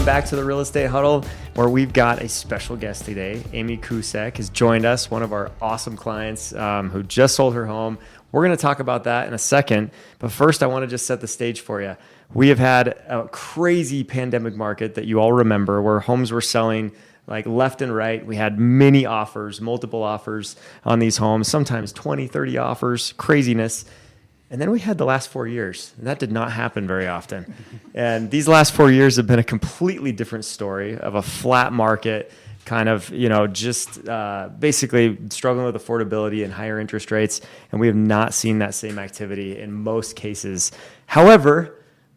Welcome back to the Real Estate Huddle, where we've got a special guest today. Amy Kusek has joined us, one of our awesome clients who just sold her home. We're going to talk about that in a second, but first I want to just set the stage for you. We have had a crazy pandemic market that you all remember, where homes were selling like left and right. We had many offers, multiple offers on these homes, sometimes 20, 30 offers, craziness. And then we had the last 4 years, and that did not happen very often. And these last 4 years have been a completely different story of a flat market, kind of, just basically struggling with affordability and higher interest rates. And we have not seen that same activity in most cases. However,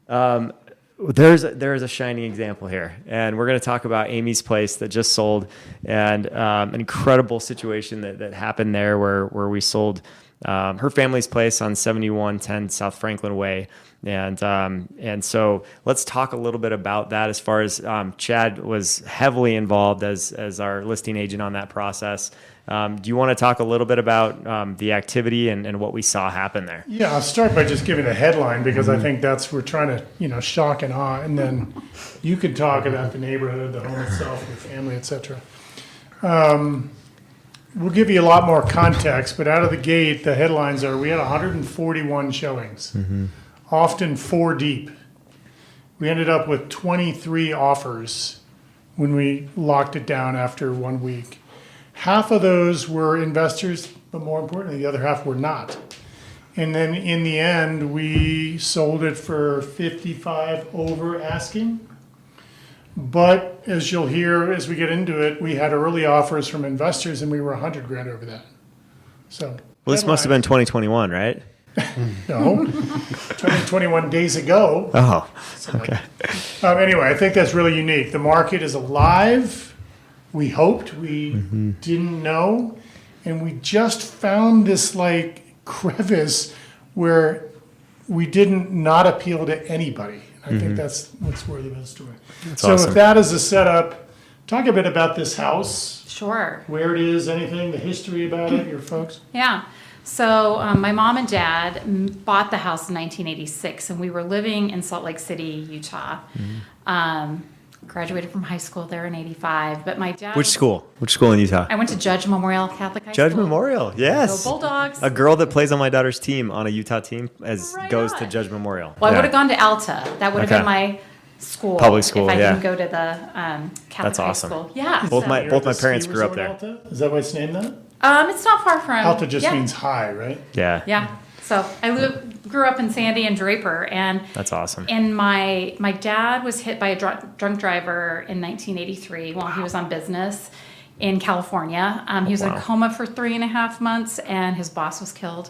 there is a shining example here, and we're going to talk about Amy's place that just sold, and an incredible situation that happened there where we sold her family's place on 7110 South Franklin Way. And so let's talk a little bit about that, as far as Chad was heavily involved as our listing agent on that process. Do you want to talk a little bit about the activity and what we saw happen there? Yeah, I'll start by just giving a headline, because I think we're trying to, shock and awe, and then you could talk about the neighborhood, the home itself, your family, etc. We'll give you a lot more context, but out of the gate, the headlines are: we had 141 showings, often 4 deep. We ended up with 23 offers when we locked it down after 1 week. Half of those were investors, but more importantly, the other half were not. And then in the end, we sold it for 55 over asking. But as you'll hear as we get into it, we had early offers from investors, and we were $100,000 over that. So, well, this must have been 2021, right? No, 2021 days ago. Oh, okay. Anyway, I think that's really unique. The market is alive. We hoped, we didn't know, and we just found this crevice where we didn't not appeal to anybody. I think that's what's worthy of the story. That's so awesome. If that is a setup, talk a bit about this house. Sure. Where it is, anything, the history about it, your folks. Yeah. So my mom and dad bought the house in 1986, and we were living in Salt Lake City, Utah. Graduated from high school there in 85, but my dad... Which school? Which school in Utah? I went to Judge Memorial Catholic High School. Judge Memorial, yes. Go Bulldogs. A girl that plays on my daughter's team, on a Utah team, Right goes on. to Judge Memorial. Well, I would have gone to Alta. That would have been my school. Public school, if I yeah. didn't go to the Catholic That's High awesome. School. Yeah. Both so- my You're at the parents ski grew up resort, there. Alta? Is that why it's named that? It's not far from... Alta just yeah. means high, right? Yeah. Yeah. So I grew up in Sandy and Draper, and That's awesome. And my dad was hit by a drunk driver in 1983 while he was on business in California. He was in a coma for 3.5 months, and his boss was killed.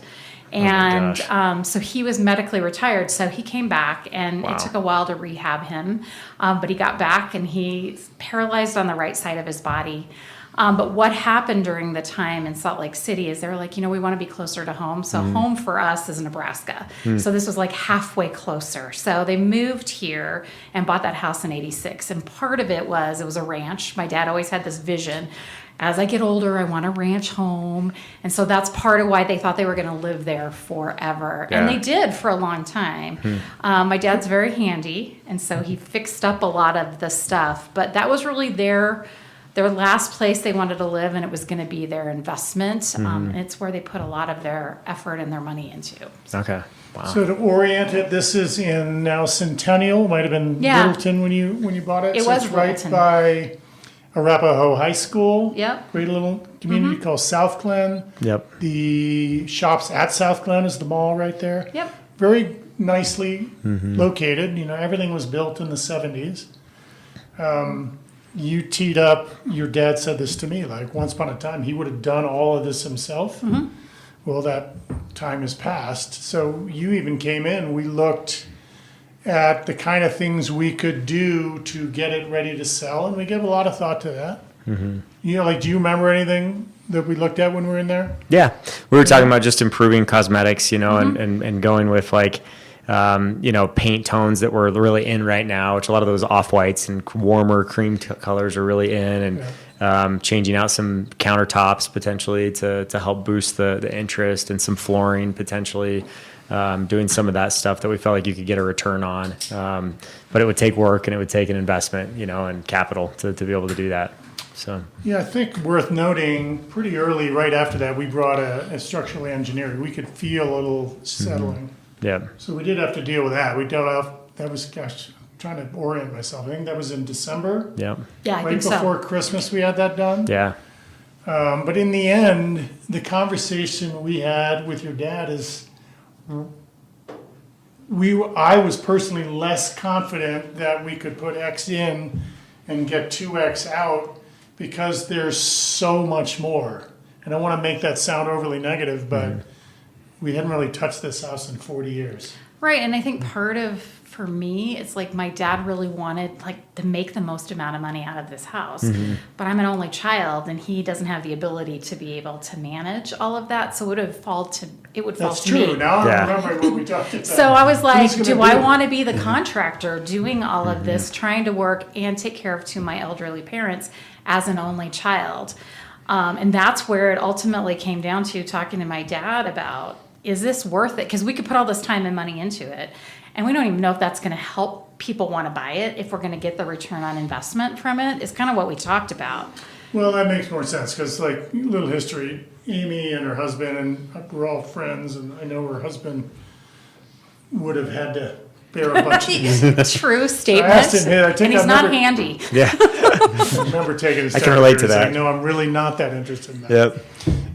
And so he was medically retired. So he came back, and it took a while to rehab him. But he got back, and he's paralyzed on the right side of his body. But what happened during the time in Salt Lake City is they were like, we want to be closer to home. So home for us is Nebraska. So this was like halfway closer. So they moved here and bought that house in 86. And part of it was a ranch. My dad always had this vision. As I get older, I want a ranch home. And so that's part of why they thought they were going to live there forever. Yeah. And they did for a long time. My dad's very handy. And so he fixed up a lot of the stuff. But that was really their last place they wanted to live, and it was going to be their investment. And it's where they put a lot of their effort and their money into. Okay. Wow. So to orient it, this is in now Centennial. Might have been Littleton when you bought it. It so was it's right Littleton. by Arapahoe High School. Yep. Great little community called South Glen. Yep. The shops at South Glen is the mall right there. Yep. Very nicely located. Everything was built in the 70s. You teed up, your dad said this to me, once upon a time, he would have done all of this himself. Well, that time has passed. So you even came in, we looked at the kind of things we could do to get it ready to sell, and we gave a lot of thought to that. Do you remember anything that we looked at when we were in there? Yeah. We were talking about just improving cosmetics, and going with paint tones that were really in right now, which a lot of those off-whites and warmer cream colors are really in. changing out some countertops potentially to help boost the interest, and some flooring potentially. Doing some of that stuff that we felt like you could get a return on. But it would take work, and it would take an investment, and capital to be able to do that. So Yeah, I think worth noting, pretty early, right after that, we brought a structural engineer. We could feel a little settling. yeah, So we did have to deal with that. We dealt out, that was, gosh, I'm trying to orient myself. I think that was in December. yeah, Yeah, I Right think so. before Christmas, we had that done. yeah, But in the end, the conversation we had with your dad is, I was personally less confident that we could put X in and get 2X out, because there's so much more. And I want to make that sound overly negative, but we hadn't really touched this house in 40 years. Right, and I think part of, for me, it's like my dad really wanted to make the most amount of money out of this house. But I'm an only child, and he doesn't have the ability to be able to manage all of that. So it would fall to That's to true. me. Now Yeah. I remember what we talked about. So I was like, Who's do gonna I do it? want to be the contractor doing all of this, trying to work and take care of to my elderly parents as an only child? And that's where it ultimately came down to talking to my dad about, is this worth it? Because we could put all this time and money into it, and we don't even know if that's going to help people want to buy it, if we're going to get the return on investment from it. It's kind of what we talked about. Well, that makes more sense, because like, little history, Amy and her husband, and we're all friends, and I know her husband would have had to bear a bunch of True statement. I asked him, hey, I think and he's I've not never- handy. yeah, I remember taking his I can relate to that. No, I'm really not that interested in that. yep,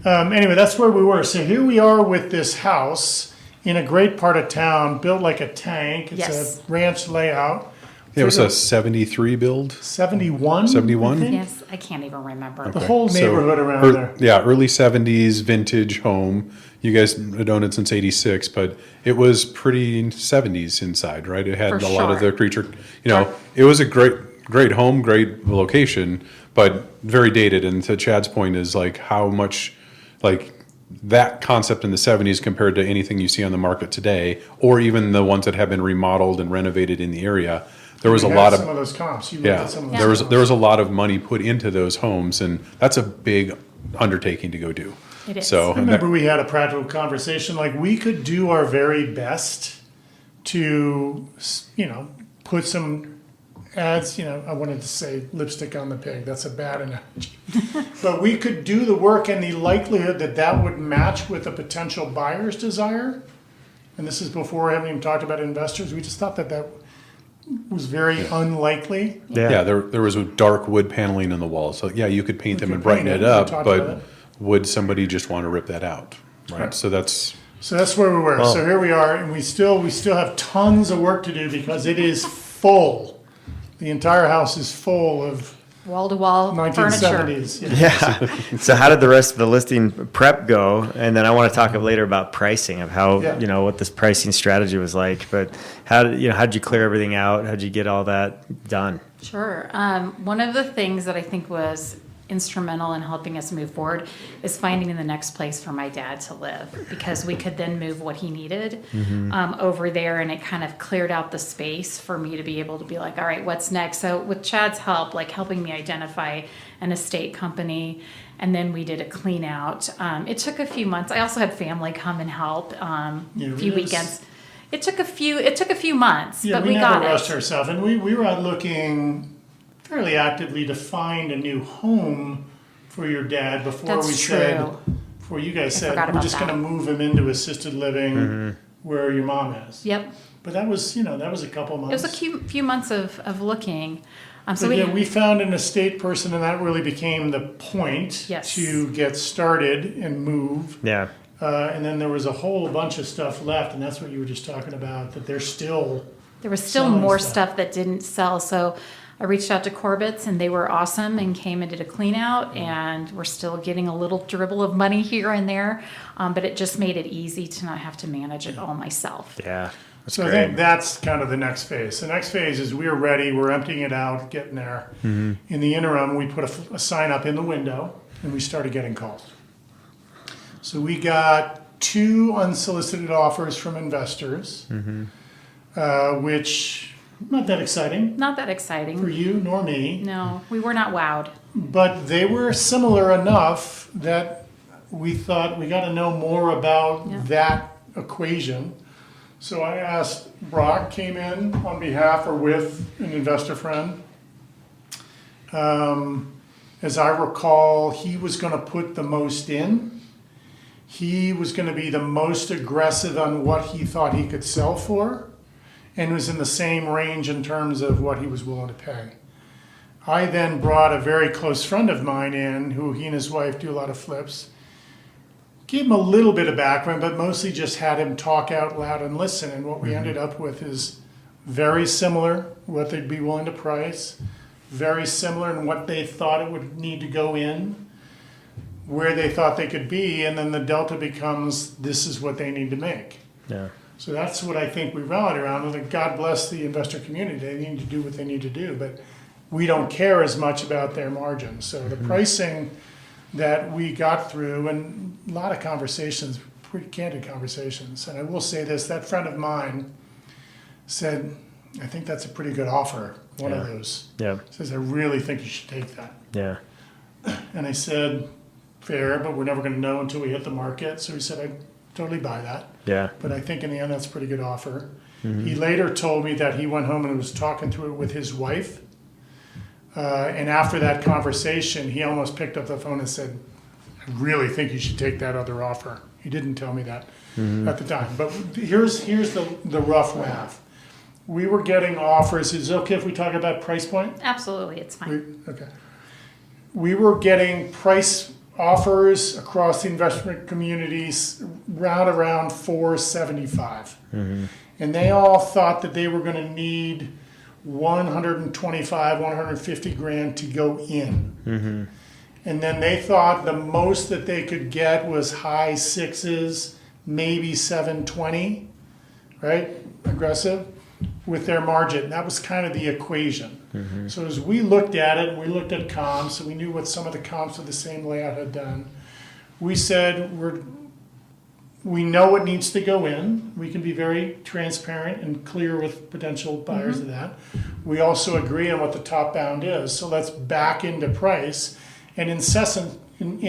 Anyway, that's where we were. So here we are with this house in a great part of town, built like a tank. It's Yes. a ranch layout. Yeah, it was a 73 build. 71? 71? I think? Yes, I can't even remember. The whole So, neighborhood around there. Yeah, early 70s vintage home. You guys had owned it since 86, but it was pretty 70s inside, right? It had For a lot of sure. the creature, it was a great home, great location, but very dated. And to Chad's point is like how much, like, that concept in the 70s compared to anything you see on the market today, or even the ones that have been remodeled and renovated in the area. There was We a had lot some of, of those comps. You looked yeah, at some of those there was comps. a lot of money put into those homes, and that's a big undertaking to go do. It is. So I remember we had a practical conversation, like we could do our very best to, put some ads, I wanted to say lipstick on the pig. That's a bad analogy. But we could do the work, and the likelihood that that would match with a potential buyer's desire. And this is before I haven't even talked about investors. We just thought that was very unlikely. Yeah, there was a dark wood paneling in the walls. So yeah, you could paint them could and brighten paint it it. We up, talked about but it. would somebody just want to rip that out? Right. So that's So that's where we were. Oh. So here we are, and we still have tons of work to do, because it is full. The entire house is full of Wall-to-wall furniture. 1970s. yeah. So how did the rest of the listing prep go? And then I want to talk later about pricing, of how Yeah. what this pricing strategy was like. But how did you clear everything out? How did you get all that done? Sure. One of the things that I think was instrumental in helping us move forward is finding the next place for my dad to live, because we could then move what he needed over there, and it kind of cleared out the space for me to be able to be like, all right, what's next? So with Chad's help, like helping me identify an estate company, and then we did a clean out. It took a few months. I also had family come and help a few weekends. It took a few months, Yeah, but we we never got rushed it. ourselves, and we were out looking fairly actively to find a new home for your dad before That's we true. said, before you guys said, forgot we're about just that. going to move him into assisted living where your mom is. Yep. But that was a couple It months. was a few months of looking. So But we found an estate person, and that really became the point Yes. to get started and move. Yeah. And then there was a whole bunch of stuff left, and that's what you were just talking about, that there's still. there was still selling more stuff. stuff that didn't sell. So I reached out to Corbett's, and they were awesome and came and did a clean out, and we're still getting a little dribble of money here and there. But it just made it easy to not have to manage it all myself. Yeah. That's So I great. think that's kind of the next phase. The next phase is we're ready, we're emptying it out, getting there. In the interim, we put a sign up in the window, and we started getting calls. So we got 2 unsolicited offers from investors, which not that exciting Not that for exciting. you nor me. No, we were not wowed. but they were similar enough that we thought we got to know more about Yeah. that equation. So I asked, Brock came in on behalf or with an investor friend. As I recall, he was going to put the most in. He was going to be the most aggressive on what he thought he could sell for, and was in the same range in terms of what he was willing to pay. I then brought a very close friend of mine in, who he and his wife do a lot of flips. Gave him a little bit of background, but mostly just had him talk out loud and listen. And what we ended up with is very similar, what they'd be willing to price, very similar in what they thought it would need to go in, where they thought they could be, and then the delta becomes, this is what they need to make. Yeah. So that's what I think we rallied around. And God bless the investor community. They need to do what they need to do, but we don't care as much about their margins. So the pricing that we got through, and a lot of conversations, pretty candid conversations. And I will say this, that friend of mine said, I think that's a pretty good offer, one of those. Yeah. Says, I really think you should take that. Yeah. And I said, fair, but we're never going to know until we hit the market. So he said, I totally buy that. Yeah. But I think in the end, that's a pretty good offer. He later told me that he went home and was talking through it with his wife. And after that conversation, he almost picked up the phone and said, I really think you should take that other offer. He didn't tell me that at the time. But here's the rough math. We were getting offers. Is it okay if we talk about price point? Absolutely, it's fine. Okay. We were getting price offers across the investment communities around 475. And they all thought that they were going to need 125, 150 grand to go in. And then they thought the most that they could get was high sixes, maybe 720, right? Aggressive with their margin. That was kind of the equation. So as we looked at it, we looked at comps, and we knew what some of the comps of the same layout had done. We said, we know what needs to go in. We can be very transparent and clear with potential buyers of that. We also agree on what the top bound is. So let's back into price and in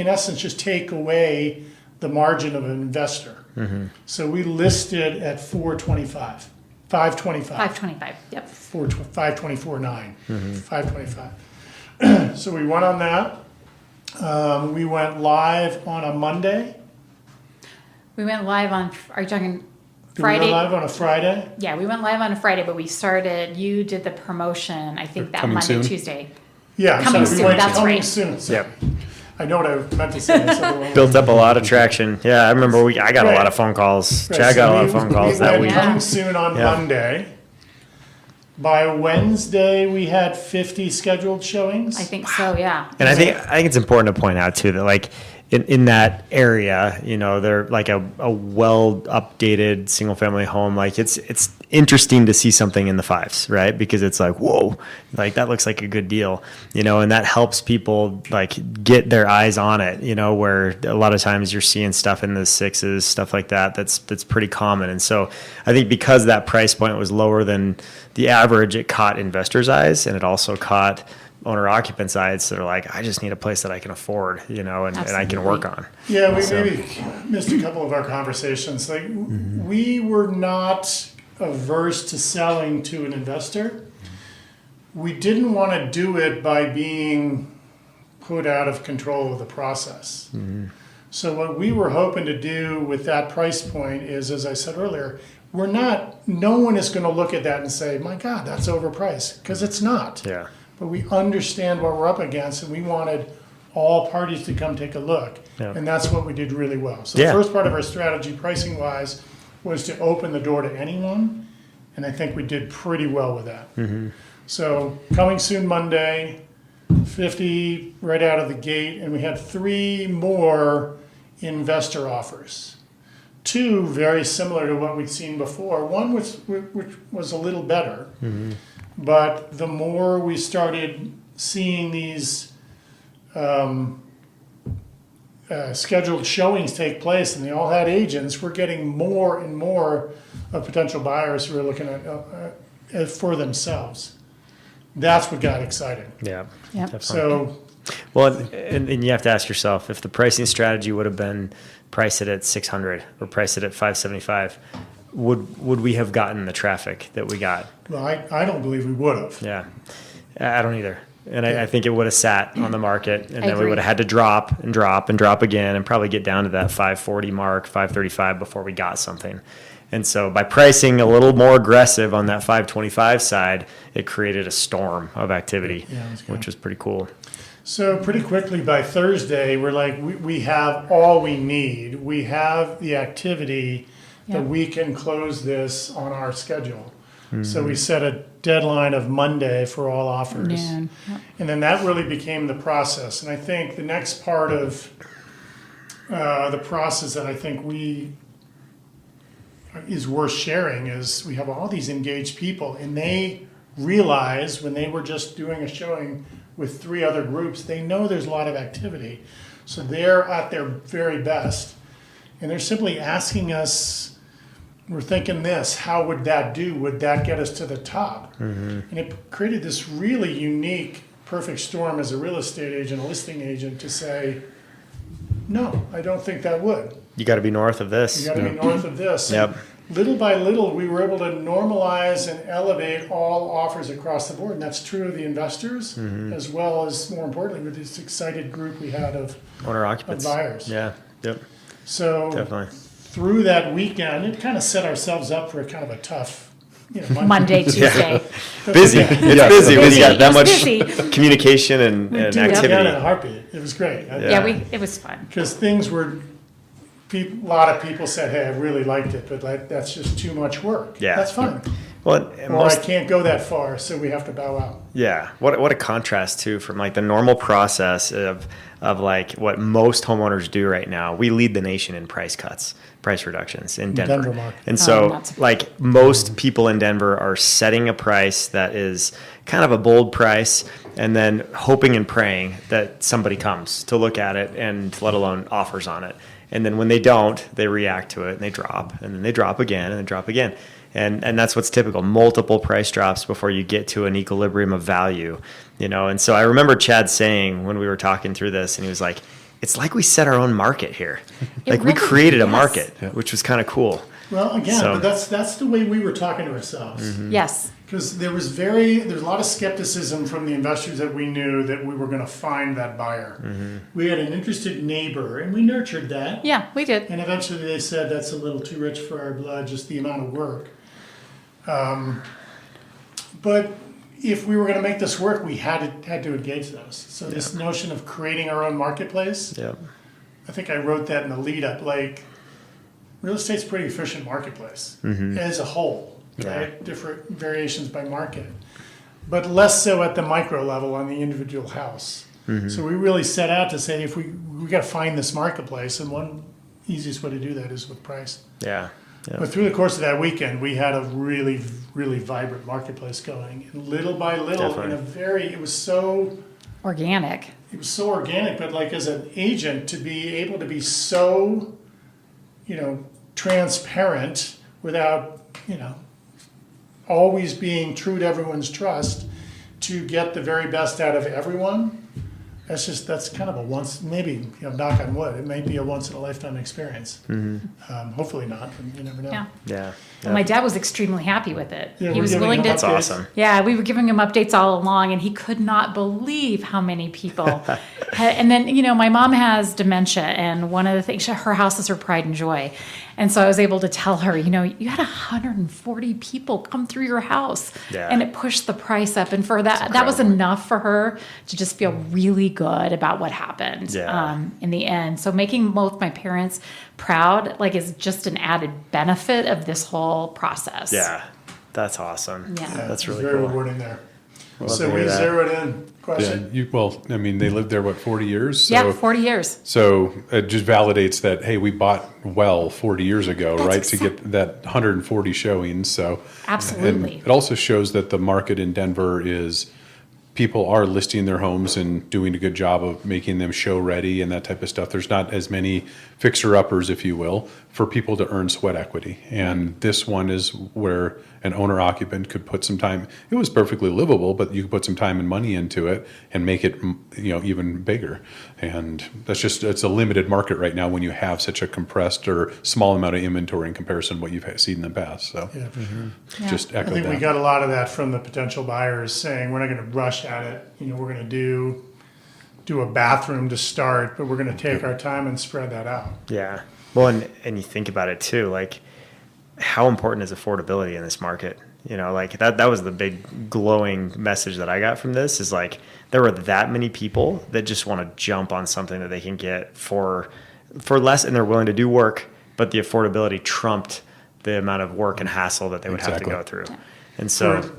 essence just take away the margin of an investor. So we listed at 425, 525. 525, yep. 524.9, 525. So we went on that. We went live on a Monday. We went live on, are you talking Did Friday? we go live on a Friday? Yeah, we went live on a Friday, but we started, you did the promotion, I think that Coming Monday, soon? Tuesday. Yeah, I'm Coming sorry, we soon, went that's coming right. soon. So Yep. I know what I meant to say. So Built up a lot of traction. Yeah, I remember I got a lot of phone calls. Right, Chad so got a lot we- of phone calls we that went week. Coming soon on Yeah. Monday. By Wednesday, we had 50 scheduled showings. I think so, yeah. And I think it's important to point out too that like in that area, they're like a well updated single family home. Like it's interesting to see something in the fives, right? Because it's like, whoa, like that looks like a good deal, and that helps people like get their eyes on it, where a lot of times you're seeing stuff in the sixes, stuff like that. That's pretty common. And so I think because that price point was lower than the average, it caught investors' eyes, and it also caught owner-occupants' eyes that are like, I just need a place that I can afford, and I can work on. Yeah, we So- maybe missed a couple of our conversations. Like we were not averse to selling to an investor. We didn't want to do it by being put out of control of the process. So what we were hoping to do with that price point is, as I said earlier, no one is going to look at that and say, my God, that's overpriced, because it's not. Yeah. But we understand what we're up against, and we wanted all parties to come take a look. Yeah. And that's what we did really well. So Yeah. the first part of our strategy, pricing-wise, was to open the door to anyone, and I think we did pretty well with that. So coming soon Monday, 50 right out of the gate, and we had 3 more investor offers. 2 very similar to what we'd seen before. One which was a little better. But the more we started seeing these scheduled showings take place, and they all had agents, we're getting more and more of potential buyers who are looking at for themselves. That's what got exciting. Yeah. Yep. Definitely. So Well, and you have to ask yourself, if the pricing strategy would have been price it at 600 or price it at 575, would we have gotten the traffic that we got? Well, I don't believe we would have. Yeah, I don't either. And I think it would have sat on the market, and I then we agree. would have had to drop and drop and drop again, and probably get down to that 540 mark, 535 before we got something. And so by pricing a little more aggressive on that 525 side, it created a storm of activity, Yeah, that's good. which was pretty cool. So pretty quickly by Thursday, we're like, we have all we need. We have the activity Yeah. that we can close this on our schedule. So we set a deadline of Monday for all offers. Noon. Yep. And then that really became the process. And I think the next part of the process that I think is worth sharing is we have all these engaged people, and they realize when they were just doing a showing with 3 other groups, they know there's a lot of activity. So they're at their very best. And they're simply asking us, we're thinking this, how would that do? Would that get us to the top? And it created this really unique, perfect storm as a real estate agent, a listing agent, to say, no, I don't think that would. You got to be north of this. You got to be north of this. Yep. Little by little, we were able to normalize and elevate all offers across the board. And that's true of the investors, as well as, more importantly, with this excited group we had of Owner-occupants. Of buyers. Yeah, yep, So definitely. through that weekend, it kind of set ourselves up for a kind of a tough, Monday, Tuesday. Busy. Yeah. It's busy when you got that It was much busy. communication and Do it again in a activity. heartbeat. It was great. Yeah, it was fun. Because things were, a lot of people said, hey, I really liked it, but that's just too much work. Yeah. That's fine. Well, and Or I most, can't go that far, so we have to bow out. yeah. What a contrast too from like the normal process of like what most homeowners do right now. We lead the nation in price cuts, price reductions in Denver. Denver market. And Oh, so not surprised. like most people in Denver are setting a price that is kind of a bold price and then hoping and praying that somebody comes to look at it and let alone offers on it. And then when they don't, they react to it and they drop, and then they drop again and then drop again. And that's what's typical, multiple price drops before you get to an equilibrium of value, And so I remember Chad saying when we were talking through this, and he was like, it's like we set our own market here. Like we really- created a yes. market, which was kind of cool. Well, again, So- but that's the way we were talking to ourselves. Yes. Because there's a lot of skepticism from the investors that we knew that we were going to find that buyer. We had an interested neighbor, and we nurtured that. Yeah, we did. And eventually they said that's a little too rich for our blood, just the amount of work. But if we were going to make this work, we had to engage those. So this notion of creating our own marketplace, Yep. I think I wrote that in the lead up. Like, real estate's a pretty efficient marketplace as a whole, right? Different variations by market, but less so at the micro level on the individual house. So we really set out to say, if we got to find this marketplace, and one easiest way to do that is with price. Yeah. But through the course of that weekend, we had a really, really vibrant marketplace going, and little by little, Definitely. it was so Organic. organic, but like as an agent to be able to be so, transparent without, always being true to everyone's trust to get the very best out of everyone. That's kind of a once, maybe, knock on wood, it may be a once in a lifetime experience. Hopefully not, but you never know. Yeah. Yeah. And my dad was extremely happy with it. Yeah, He we're was giving willing him to. That's awesome. Yeah, we were giving him updates all along, and he could not believe how many people. And then, my mom has dementia, and one of the things, her house is her pride and joy. And so I was able to tell her, you had 140 people come through your house, Yeah. and it pushed the price up. And for that was enough for her to just feel really good about what happened in the end. So making both my parents proud, is just an added benefit of this whole process. Yeah. That's awesome. Yeah. That's It was really very cool. rewarding there. Love So to hear we that. zeroed in. Question? They lived there, 40 years? So, Yeah, 40 years. So it just validates that, hey, we bought well 40 years ago, That's right? To get that 140 showings. So Absolutely. And it also shows that the market in Denver is, people are listing their homes and doing a good job of making them show ready and that type of stuff. There's not as many fixer uppers, if you will, for people to earn sweat equity. And this one is where an owner occupant could put some time. It was perfectly livable, but you could put some time and money into it and make it, even bigger. And it's a limited market right now when you have such a compressed or small amount of inventory in comparison to what you've seen in the past. So Yeah, for sure. just I echo think that. we got a lot of that from the potential buyers saying, we're not going to rush at it. We're going to do a bathroom to start, but we're going to take our time and spread that out. Yeah. Well, and you think about it too, like how important is affordability in this market? Like that was the big glowing message that I got from this is like, there were that many people that just want to jump on something that they can get for less and they're willing to do work, but the affordability trumped the amount of work and hassle that they would have to go through. And so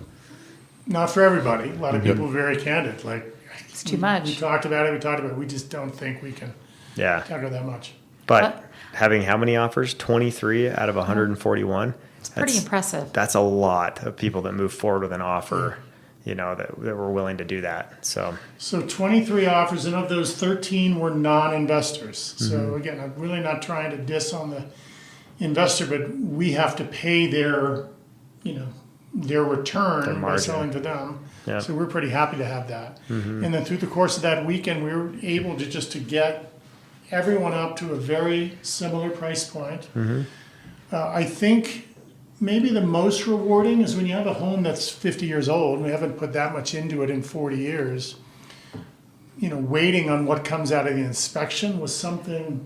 Not for everybody. A lot of people are very candid. Like, It's too much. We talked about it. We just don't think we can tackle that much. But having how many offers? 23 out of 141. It's pretty impressive. That's a lot of people that move forward with an offer, that were willing to do that. So 23 offers, and of those 13 were non-investors. So again, I'm really not trying to diss on the investor, but we have to pay their return by margin. selling to them. Yeah. So we're pretty happy to have that. And then through the course of that weekend, we were able to get everyone up to a very similar price point. I think maybe the most rewarding is when you have a home that's 50 years old, and we haven't put that much into it in 40 years, waiting on what comes out of the inspection was something.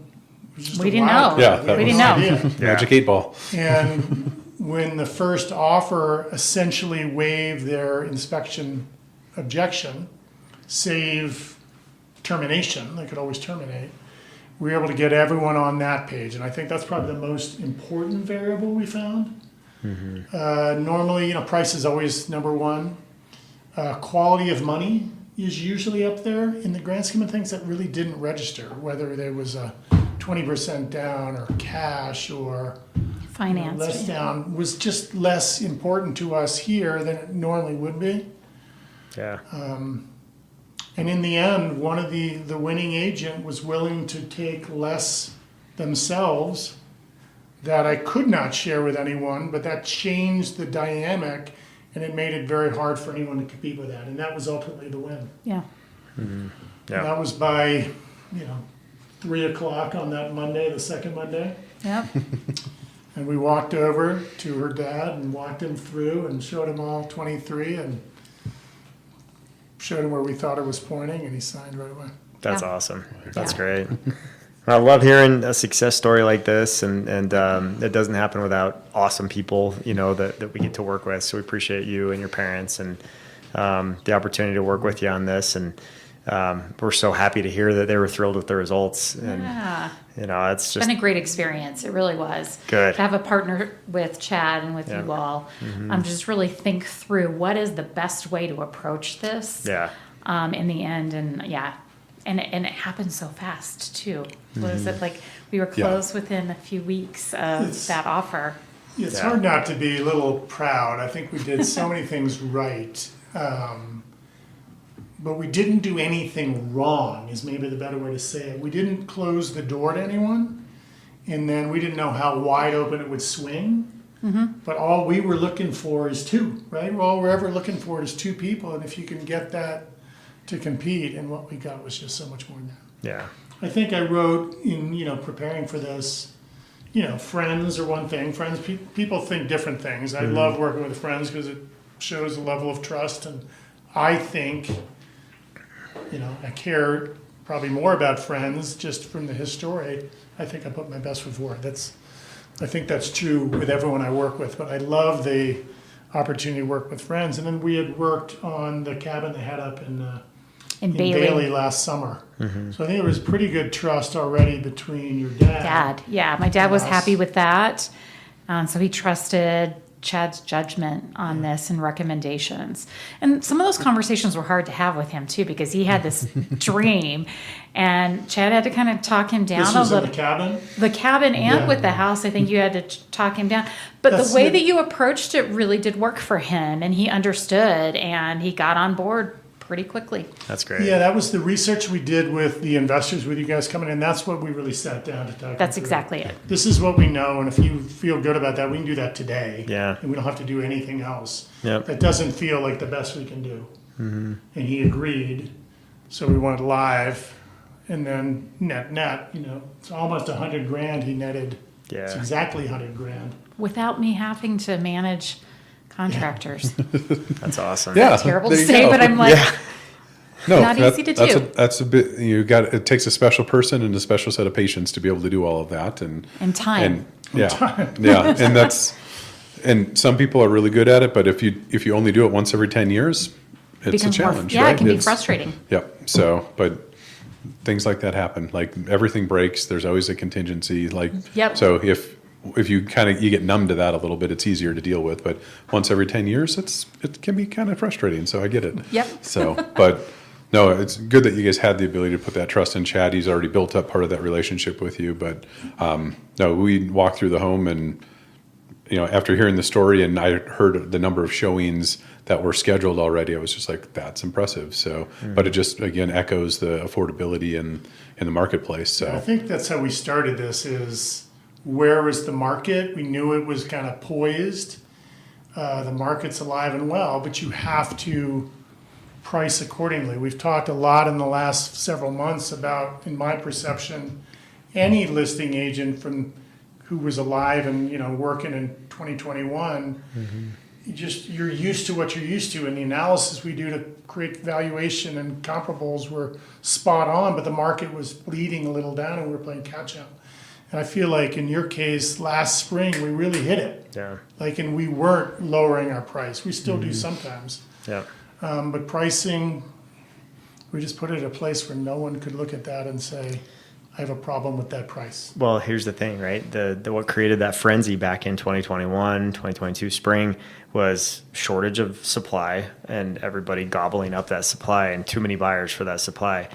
We didn't know. Yeah, we didn't know. Magic 8-ball. And when the first offer essentially waived their inspection objection, save termination, they could always terminate, we were able to get everyone on that page. And I think that's probably the most important variable we found. Normally, price is always number one. Quality of money is usually up there. In the grand scheme of things, that really didn't register, whether there was a 20% down or cash or Finance. less down, was just less important to us here than it normally would be. yeah, And in the end, one of the winning agent was willing to take less themselves that I could not share with anyone, but that changed the dynamic and it made it very hard for anyone to compete with that. And that was ultimately the win. Yeah. And yeah, that was by, 3:00 on that Monday, the second Monday. Yep. And we walked over to her dad and walked him through and showed him all 23 and showed him where we thought it was pointing, and he signed right away. that's Yeah. awesome. That's Yeah. great. I love hearing a success story like this, and it doesn't happen without awesome people, that we get to work with. So we appreciate you and your parents and the opportunity to work with you on this. And we're so happy to hear that they were thrilled with the results. And Yeah. it's It's just been a great experience. It really was. Good. To have a partner with Chad and with Yeah. you all, just really think through what is the best way to approach this. yeah, In the end, and it happened so fast too. What is it like? We were closed within a few weeks of It's- that offer. It's Yeah. hard not to be a little proud. I think we did so many things right. But we didn't do anything wrong, is maybe the better way to say it. We didn't close the door to anyone, and then we didn't know how wide open it would swing. But all we were looking for is two, right? All we're ever looking for is two people, and if you can get that to compete, and what we got was just so much more than that. yeah, I think I wrote in, preparing for this, friends are one thing. Friends, people think different things. I love working with friends because it shows a level of trust. And I think, I care probably more about friends just from the history. I think I put my best foot forward. I think that's true with everyone I work with. But I love the opportunity to work with friends. And then we had worked on the cabin they had up in Bailey last summer. So I think there was pretty good trust already between your dad. Yeah, my dad was Yes. happy with that. So he trusted Chad's judgment on this and recommendations. And some of those conversations were hard to have with him too, because he had this dream and Chad had to kind of talk him down This a was in little. the cabin. The cabin and Yeah. with the house, I think you had to talk him down. But That's the way it. that you approached it really did work for him, and he understood and he got on board pretty quickly. That's great. Yeah, that was the research we did with the investors, with you guys coming in. That's what we really sat down to talk. That's through. exactly it. This is what we know, and if you feel good about that, we can do that today. Yeah. And we don't have to do anything else. Yep. That doesn't feel like the best we can do. Mm-hmm. And he agreed, so we went live, and then net, it's almost $100,000 he netted. Yeah. It's exactly $100,000. Without me having to manage contractors. That's awesome. Yeah. Terrible to there you say, go. but I'm like, No, not easy to do. That's a bit. It takes a special person and a special set of patience to be able to do all of that, and time. yeah, and some people are really good at it, but if you only do it once every 10 years, it's becomes a challenge. more, right? it can be It's- frustrating. Yep. So, but things like that happen. Like everything breaks. There's always a contingency. Like Yep. So if you you get numb to that a little bit, it's easier to deal with. But once every 10 years, it can be kind of frustrating. So I get it. Yep. So, but no, it's good that you guys had the ability to put that trust in Chad. He's already built up part of that relationship with you. But no, we walked through the home, and after hearing the story, and I heard the number of showings that were scheduled already, I was just like, that's impressive. So, but it just again echoes the affordability in the marketplace. So I think that's how we started this, is where was the market? We knew it was kind of poised. The market's alive and well, but you have to price accordingly. We've talked a lot in the last several months about, in my perception, any listing agent who was alive and working in 2021, you're used to what you're used to, and the analysis we do to create valuation and comparables were spot on, but the market was bleeding a little down and we were playing catch up. And I feel like in your case, last spring, we really hit it. Yeah. And we weren't lowering our price. We still do sometimes. Yeah. But pricing, we just put it at a place where no one could look at that and say, I have a problem with that price. Well, here's the thing, right? The what created that frenzy back in 2021, 2022 spring was shortage of supply and everybody gobbling up that supply and too many buyers for that supply.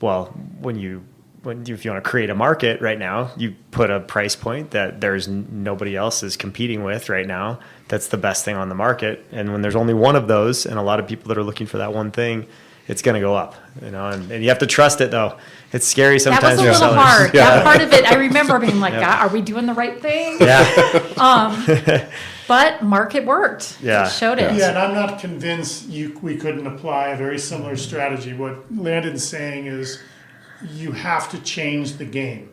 Well, if you want to create a market right now, you put a price point that there's nobody else is competing with right now. That's the best thing on the market. And when there's only one of those and a lot of people that are looking for that one thing, it's going to go up, and you have to trust it though. It's scary sometimes. That was a for little sellers. hard. Yeah. That part of it, I remember being like, God, are we doing the right thing? Yeah. But market worked. Yeah. It showed it. Yeah, and I'm not convinced we couldn't apply a very similar strategy. What Landon's saying is you have to change the game.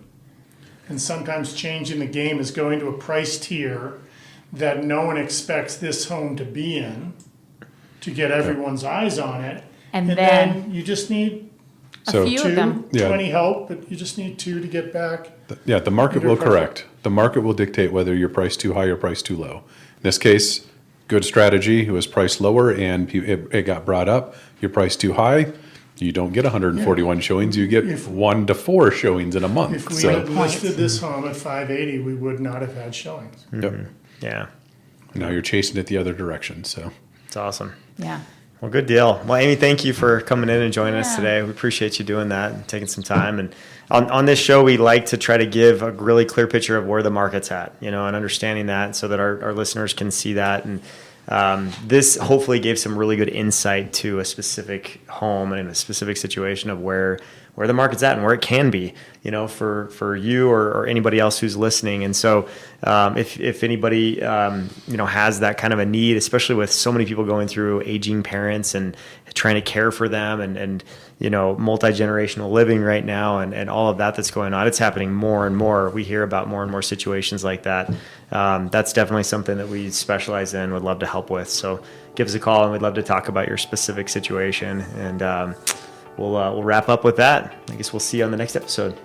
And sometimes changing the game is going to a price tier that no one expects this home to be in to get everyone's eyes on it. And And then then you just need a few of them. 20 help, but you just need 2 to get back. yeah, the market Under will pressure. correct. The market will dictate whether you're priced too high or priced too low. In this case, good strategy. It was priced lower and it got brought up. You're priced too high. You don't get 141 showings. You get 1 to 4 showings in a month. If we So, had listed this home at 580, we would not have had showings. yep. Yeah. Now you're chasing it the other direction. So. It's awesome. Yeah. Well, good deal. Well, Amy, thank you for coming in and joining us Yeah. today. We appreciate you doing that and taking some time. And on this show, we like to try to give a really clear picture of where the market's at, and understanding that so that our listeners can see that. And this hopefully gave some really good insight to a specific home and a specific situation of where the market's at and where it can be, for you or anybody else who's listening. And so if anybody, has that kind of a need, especially with so many people going through aging parents and trying to care for them and multi-generational living right now and all of that's going on, it's happening more and more. We hear about more and more situations like that. That's definitely something that we specialize in, would love to help with. So give us a call and we'd love to talk about your specific situation. And we'll wrap up with that. I guess we'll see you on the next episode.